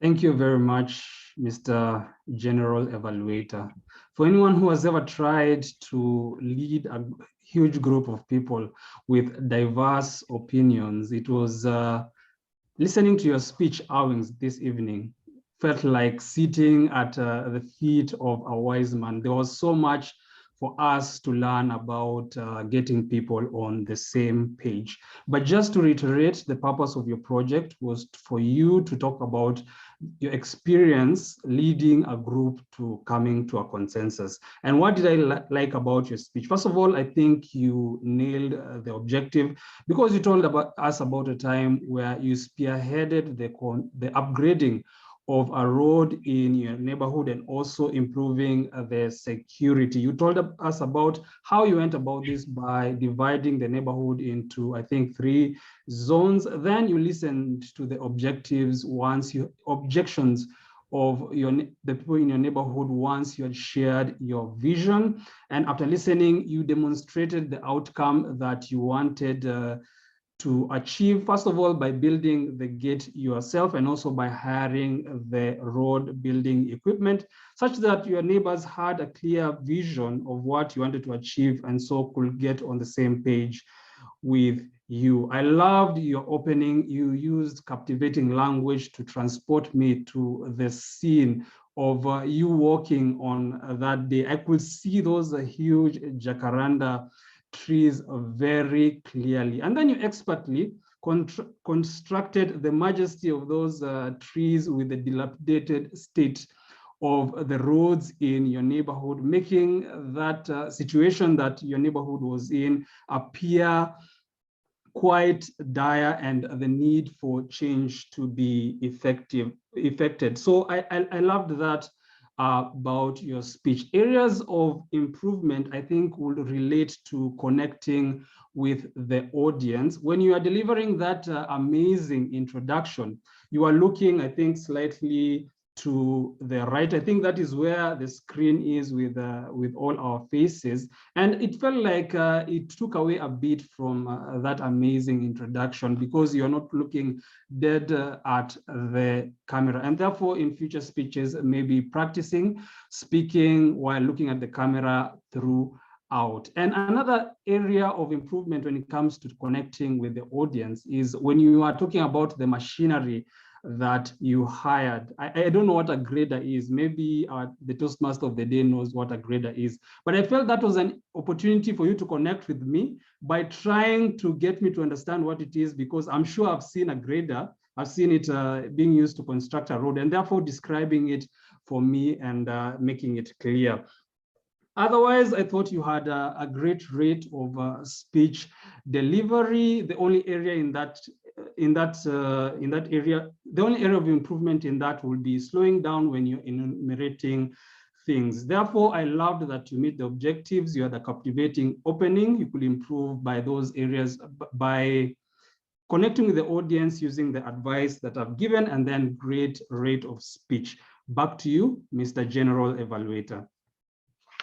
Thank you very much, Mr. General Evaluator. For anyone who has ever tried to lead a huge group of people with diverse opinions, it was listening to your speech, Owings, this evening felt like sitting at the feet of a wise man. There was so much for us to learn about getting people on the same page. But just to reiterate, the purpose of your project was for you to talk about your experience leading a group to coming to a consensus. And what did I like about your speech? First of all, I think you nailed the objective because you told us about a time where you spearheaded the upgrading of a road in your neighborhood and also improving the security. You told us about how you went about this by dividing the neighborhood into, I think, 3 zones. Then you listened to the objectives objections of the people in your neighborhood once you had shared your vision. And after listening, you demonstrated the outcome that you wanted to achieve, first of all, by building the gate yourself and also by hiring the road building equipment, such that your neighbors had a clear vision of what you wanted to achieve and so could get on the same page with you. I loved your opening. You used captivating language to transport me to the scene of you walking on that day. I could see those huge jacaranda trees very clearly. And then you expertly constructed the majesty of those trees with the dilapidated state of the roads in your neighborhood, making that situation that your neighborhood was in appear quite dire and the need for change to be effected. So I loved that about your speech. Areas of improvement, I think, will relate to connecting with the audience. When you are delivering that amazing introduction, you are looking, I think, slightly to the right. I think that is where the screen is with all our faces. And it felt like it took away a bit from that amazing introduction because you're not looking dead at the camera. And therefore, in future speeches, maybe practicing speaking while looking at the camera throughout. And another area of improvement when it comes to connecting with the audience is when you are talking about the machinery that you hired. I don't know what a grader is. Maybe the Toastmaster of the day knows what a grader is. But I felt that was an opportunity for you to connect with me by trying to get me to understand what it is, because I'm sure I've seen a grader. I've seen it being used to construct a road, and therefore describing it for me and making it clear. Otherwise, I thought you had a great rate of speech delivery. The only area in that area, the only area of improvement in that will be slowing down when you're enumerating things. Therefore, I loved that you meet the objectives. You had a captivating opening. You could improve by those areas by connecting with the audience using the advice that I've given, and then great rate of speech. Back to you, Mr. General Evaluator.